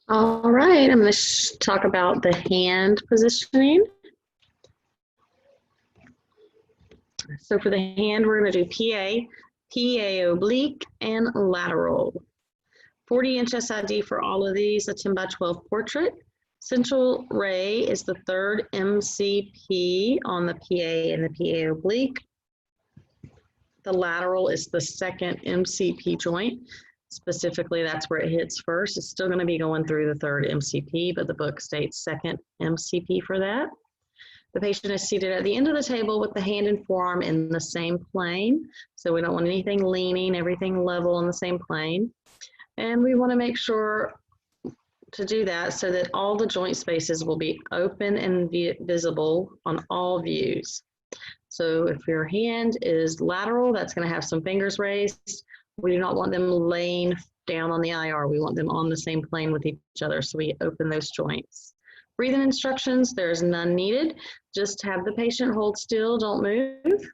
All right, I'm going to talk about the hand positioning. So for the hand, we're going to do PA oblique, and lateral. 40-inch SID for all of these, a 10 by 12 portrait. Central ray is the third MCP on the PA and the PA oblique. The lateral is the second MCP joint. Specifically, that's where it hits first. It's still going to be going through the third MCP, but the book states second MCP for that. The patient is seated at the end of the table with the hand and forearm in the same plane. So we don't want anything leaning, everything level on the same plane. And we want to make sure to do that so that all the joint spaces will be open and visible on all views. So if your hand is lateral, that's going to have some fingers raised. We do not want them laying down on the IR. We want them on the same plane with each other, so we open those joints. Breathing instructions, there's none needed. Just have the patient hold still, don't move.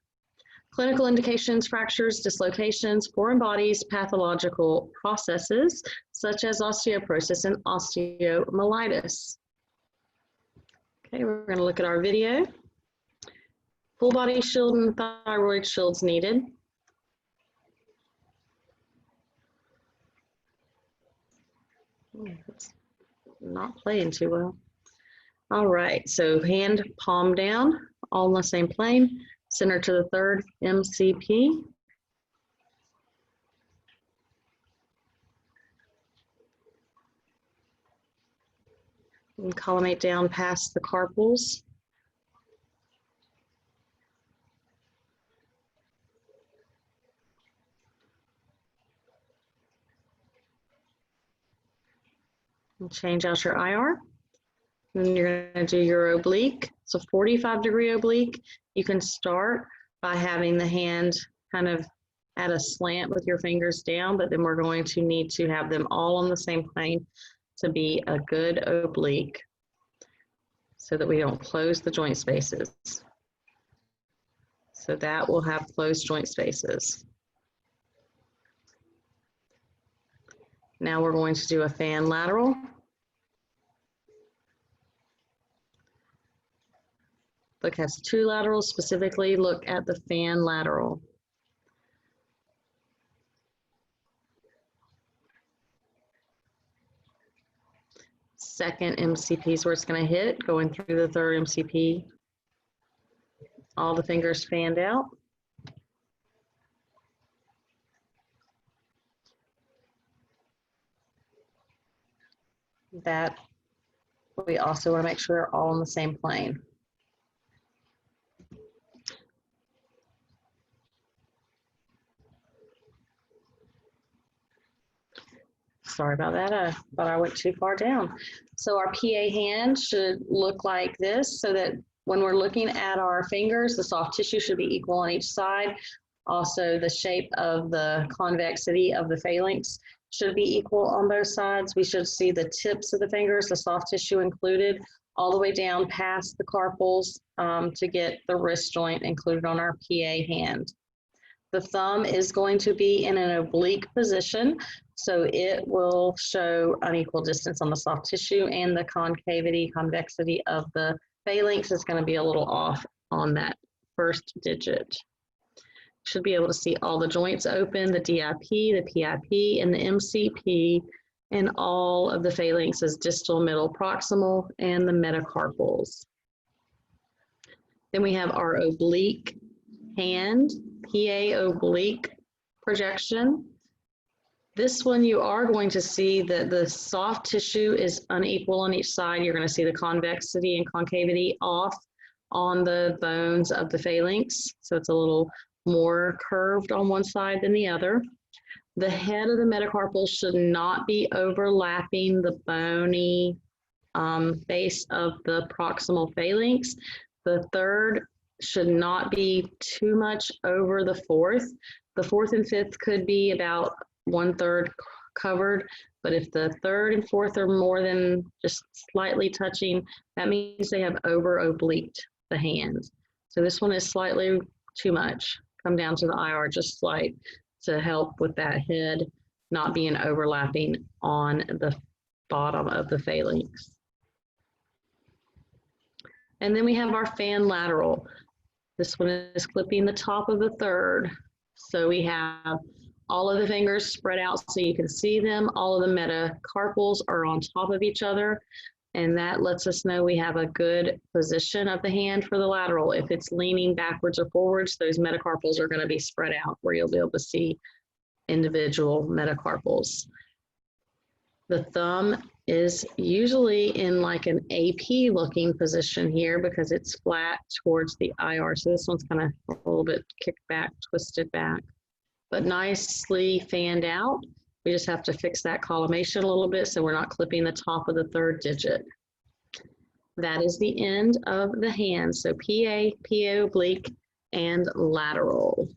Clinical indications, fractures, dislocations, foreign bodies, pathological processes, such as osteoporosis and osteomyelitis. Okay, we're going to look at our video. Full body shield and thyroid shields needed. It's not playing too well. All right, so hand palm down, all on the same plane, center to the third MCP. And collimate down past the carpals. And change out your IR. And you're going to do your oblique. So 45-degree oblique. You can start by having the hand kind of at a slant with your fingers down, but then we're going to need to have them all on the same plane to be a good oblique so that we don't close the joint spaces. So that will have closed joint spaces. Now we're going to do a fan lateral. Book has two laterals. Specifically, look at the fan lateral. Second MCP is where it's going to hit, going through the third MCP. All the fingers fanned out. That we also want to make sure they're all on the same plane. Sorry about that, I thought I went too far down. So our PA hand should look like this so that when we're looking at our fingers, the soft tissue should be equal on each side. Also, the shape of the convexity of the phalanx should be equal on both sides. We should see the tips of the fingers, the soft tissue included, all the way down past the carpals to get the wrist joint included on our PA hand. The thumb is going to be in an oblique position, so it will show unequal distance on the soft tissue, and the convexity of the phalanx is going to be a little off on that first digit. Should be able to see all the joints open, the DIP, the PIP, and the MCP, and all of the phalanxes, distal, middle, proximal, and the metacarpals. Then we have our oblique hand, PA oblique projection. This one you are going to see that the soft tissue is unequal on each side. You're going to see the convexity and concavity off on the bones of the phalanx. So it's a little more curved on one side than the other. The head of the metacarpal should not be overlapping the bony base of the proximal phalanx. The third should not be too much over the fourth. The fourth and fifth could be about 1/3 covered, but if the third and fourth are more than just slightly touching, that means they have over obliqued the hand. So this one is slightly too much. Come down to the IR just slight to help with that head not being overlapping on the bottom of the phalanx. And then we have our fan lateral. This one is clipping the top of the third. So we have all of the fingers spread out so you can see them. All of the metacarpals are on top of each other. And that lets us know we have a good position of the hand for the lateral. If it's leaning backwards or forwards, those metacarpals are going to be spread out where you'll be able to see individual metacarpals. The thumb is usually in like an AP looking position here because it's flat towards the IR. So this one's kind of a little bit kicked back, twisted back, but nicely fanned out. We just have to fix that collimation a little bit so we're not clipping the top of the third digit. That is the end of the hand. So PA, PA oblique, and lateral.